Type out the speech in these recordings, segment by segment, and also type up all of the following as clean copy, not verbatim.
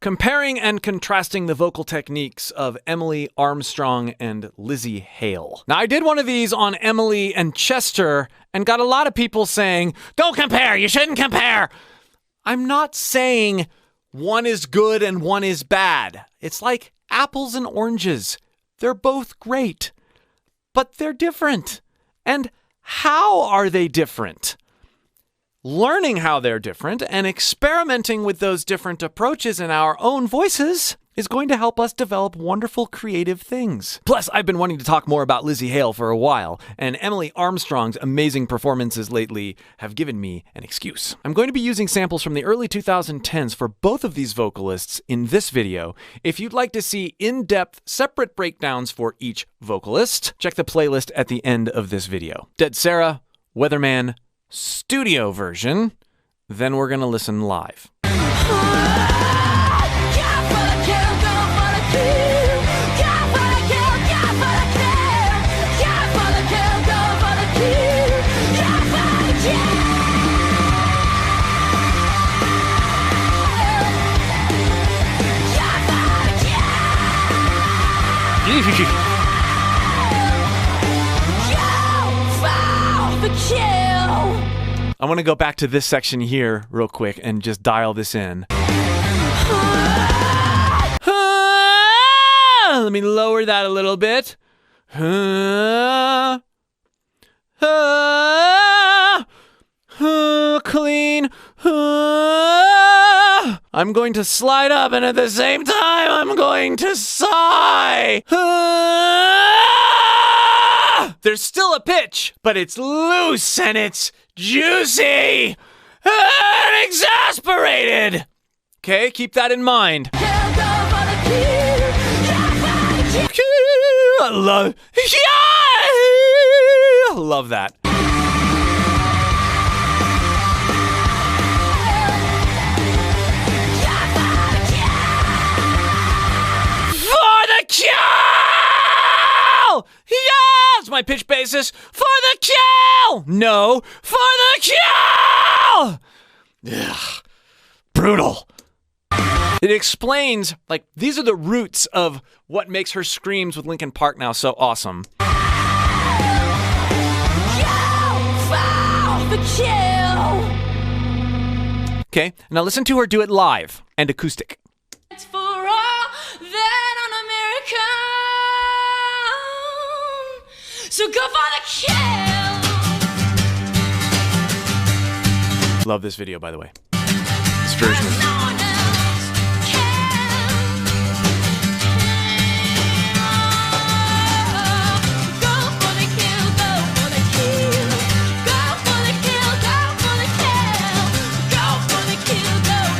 comparing and contrasting the vocal techniques of Emily Armstrong and Lzzy Hale. Now, I did one of these on Emily and Chester and got a lot of people saying, don't compare, you shouldn't compare. I'm not saying one is good and one is bad. It's like apples and oranges. They're both great, but they're different. And how are they different? Learning how they're different and experimenting with those different approaches in our own voices is going to help us develop wonderful creative things. Plus, I've been wanting to talk more about Lzzy Hale for a while, and Emily Armstrong's amazing performances lately have given me an excuse. I'm going to be using samples from the early 2010s for both of these vocalists in this video. If you'd like to see in-depth, separate breakdowns for each vocalist, check the playlist at the end of this video. Dead Sarah, Weatherman, studio version, then we're gonna listen live. I want to go back to this section here real quick and just dial this in. Let me lower that a little bit. Clean. I'm going to slide up, and at the same time, I'm going to sigh. There's still a pitch, but it's loose and it's juicy and exasperated. Okay, keep that in mind. I love that. For the kill! Yes! My pitch basis. For the kill! No, for the kill! Ugh. Brutal. It explains, like, these are the roots of what makes her screams with Linkin Park now so awesome. Okay, now listen to her do it live and acoustic. It's for all that un-American. So go for the kill. Love this video, by the way. This version is...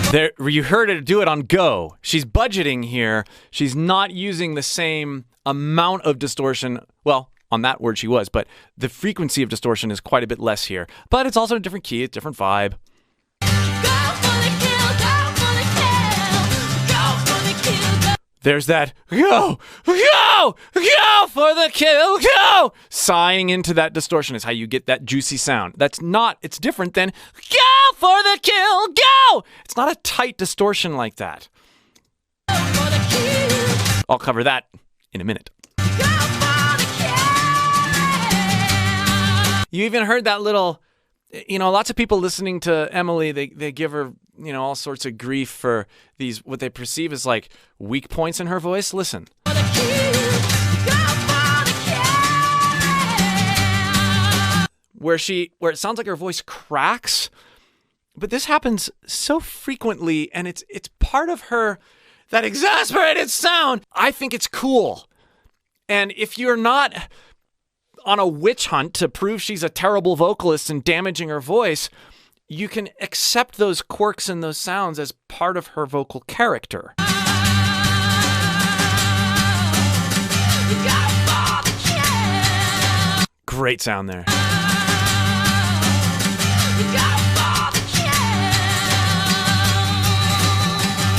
There, you heard her do it on Go. She's budgeting here. She's not using the same amount of distortion. Well, on that word she was, but the frequency of distortion is quite a bit less here. But it's also a different key, a different vibe. There's that go for the kill, go! Sighing into that distortion is how you get that juicy sound. That's not, it's different than go for the kill, go! It's not a tight distortion like that. I'll cover that in a minute. You even heard that little, you know, lots of people listening to Emily, they give her, you know, all sorts of grief for these, what they perceive as like weak points in her voice. Listen. Where it sounds like her voice cracks, but this happens so frequently, and it's part of her, that exasperated sound. I think it's cool. And if you're not on a witch hunt to prove she's a terrible vocalist and damaging her voice, you can accept those quirks and those sounds as part of her vocal character. Great sound there.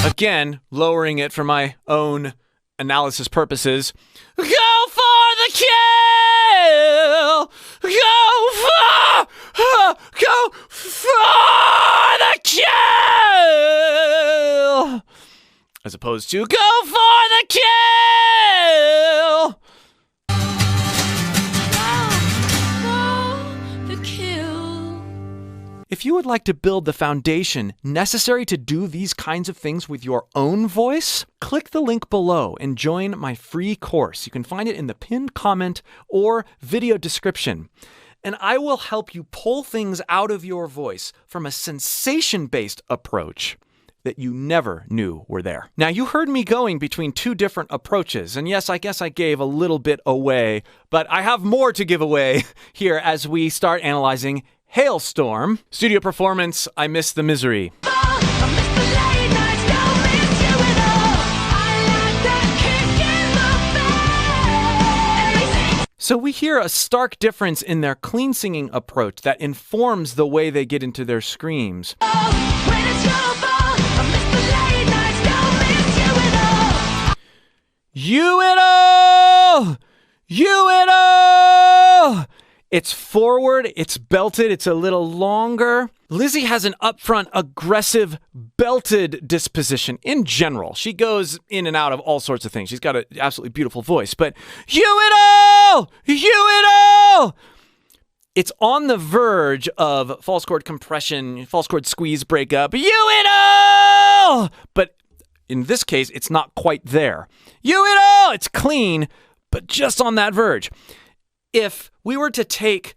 Again, lowering it for my own analysis purposes. Go for the kill! Go for the kill! as opposed to go for the kill. If you would like to build the foundation necessary to do these kinds of things with your own voice, click the link below and join my free course. You can find it in the pinned comment or video description. And I will help you pull things out of your voice from a sensation-based approach that you never knew were there. Now, you heard me going between two different approaches, and yes, I guess I gave a little bit away, but I have more to give away here as we start analyzing Hailstorm. Studio performance, I Miss the Misery. So we hear a stark difference in their clean singing approach that informs the way they get into their screams. You it all! You it all! It's forward, it's belted, it's a little longer. Lzzy has an upfront, aggressive, belted disposition in general. She goes in and out of all sorts of things. She's got an absolutely beautiful voice, but you it all! You it all! It's on the verge of false chord compression, false chord squeeze breakup. You it all! But in this case, it's not quite there. You it all! It's clean, but just on that verge. If we were to take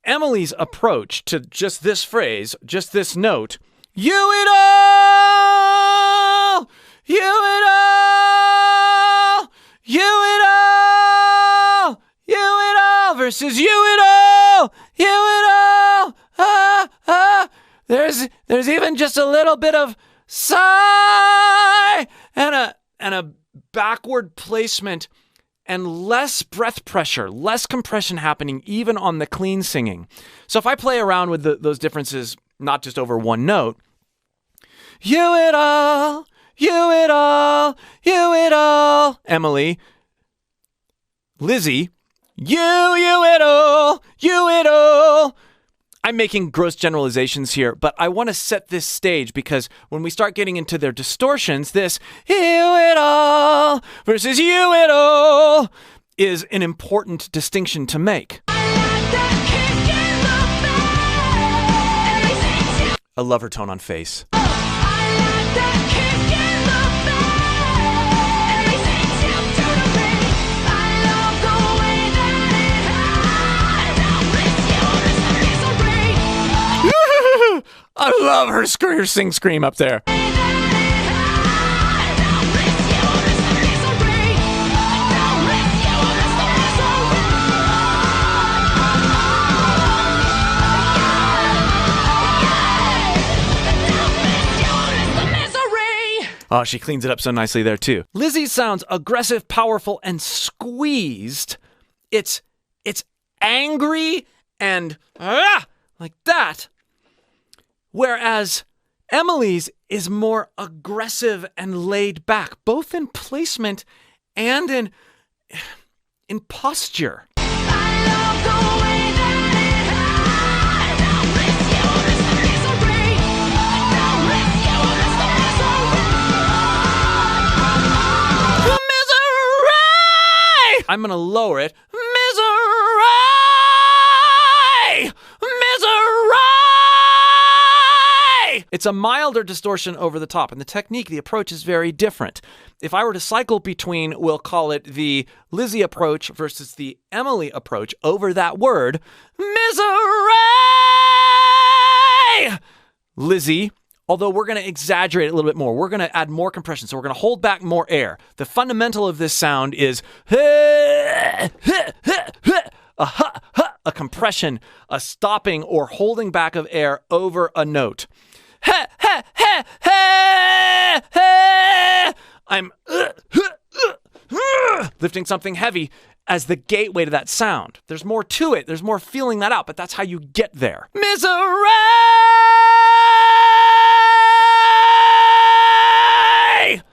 Emily's approach to just this phrase, just this note, you it all! You it all! You it all! You it all! Versus you it all! You it all! Ah, ah. There's even just a little bit of sigh and a backward placement and less breath pressure, less compression happening even on the clean singing. So if I play around with those differences, not just over one note, you it all, you it all, you it all, Emily, Lzzy, you it all, you it all. I'm making gross generalizations here, but I want to set this stage because when we start getting into their distortions, this you it all versus you it all is an important distinction to make. I love her tone on face. I love her sing scream up there. Oh, she cleans it up so nicely there too. Lzzy sounds aggressive, powerful, and squeezed. It's angry and like that. Whereas Emily's is more aggressive and laid back, both in placement and in posture. I'm going to lower it. Misery! Misery! It's a milder distortion over the top, and the technique, the approach is very different. If I were to cycle between, we'll call it the Lzzy approach versus the Emily approach over that word, misery! Lzzy, although we're going to exaggerate it a little bit more. We're going to add more compression, so we're going to hold back more air. The fundamental of this sound is a compression, a stopping or holding back of air over a note. I'm lifting something heavy as the gateway to that sound. There's more to it. There's more feeling that out, but that's how you get there. Misery!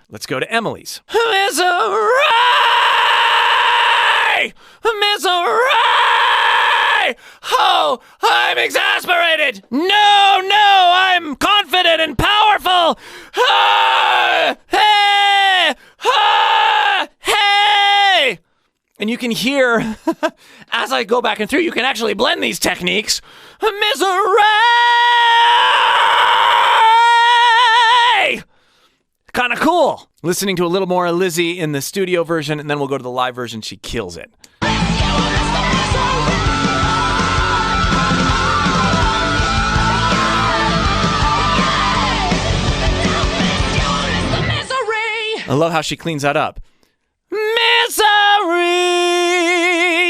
Let's go to Emily's. Misery! Misery! Oh, I'm exasperated! No, I'm confident and powerful! Ah, hey! you can hear, as I go back and through, you can actually blend these techniques. Misery! Kind of cool. Listening to a little more of Lzzy in the studio version, and then we'll go to the live version. She kills it. I love how she cleans that up. Misery!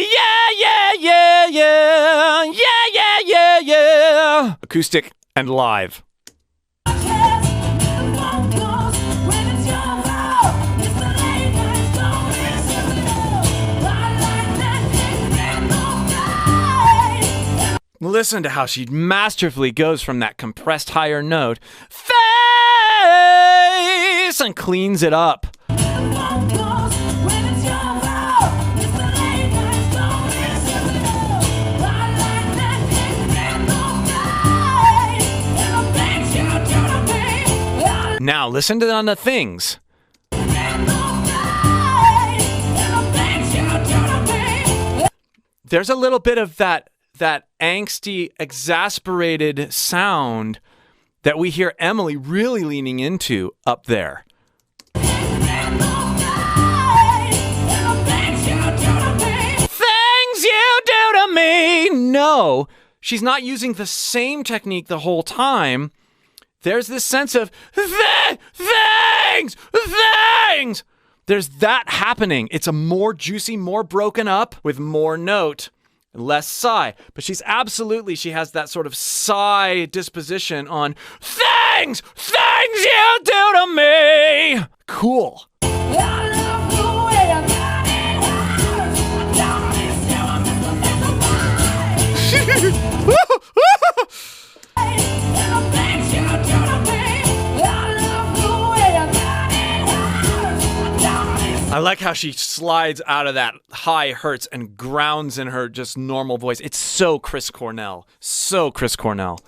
Yeah, yeah, yeah, yeah. Yeah, yeah, yeah, yeah. Acoustic and live. Listen to how she masterfully goes from that compressed higher note, face, and cleans it up. Now listen to on the things. There's a little bit of that angsty, exasperated sound that we hear Emily really leaning into up there. Things you do to me! No, she's not using the same technique the whole time. There's this sense of things! There's that happening. It's a more juicy, more broken up with more note. Less sigh, but she has that sort of sigh disposition on things you do to me. Cool. I like how she slides out of that high hertz and grounds in her just normal voice. It's so Chris Cornell. So Chris Cornell.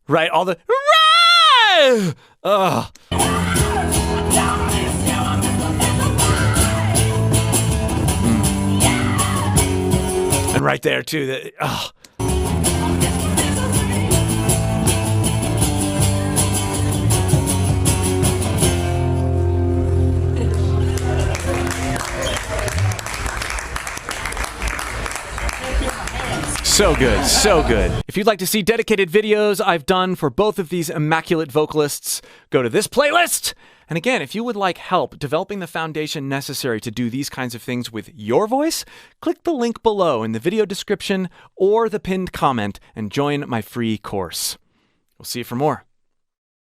Right, all the... Ugh. And right there, too. Ugh. So good, so good. If you'd like to see dedicated videos I've done for both of these immaculate vocalists, go to this playlist. And again, if you would like help developing the foundation necessary to do these kinds of things with your voice, click the link below in the video description or the pinned comment and join my free course. We'll see you for more.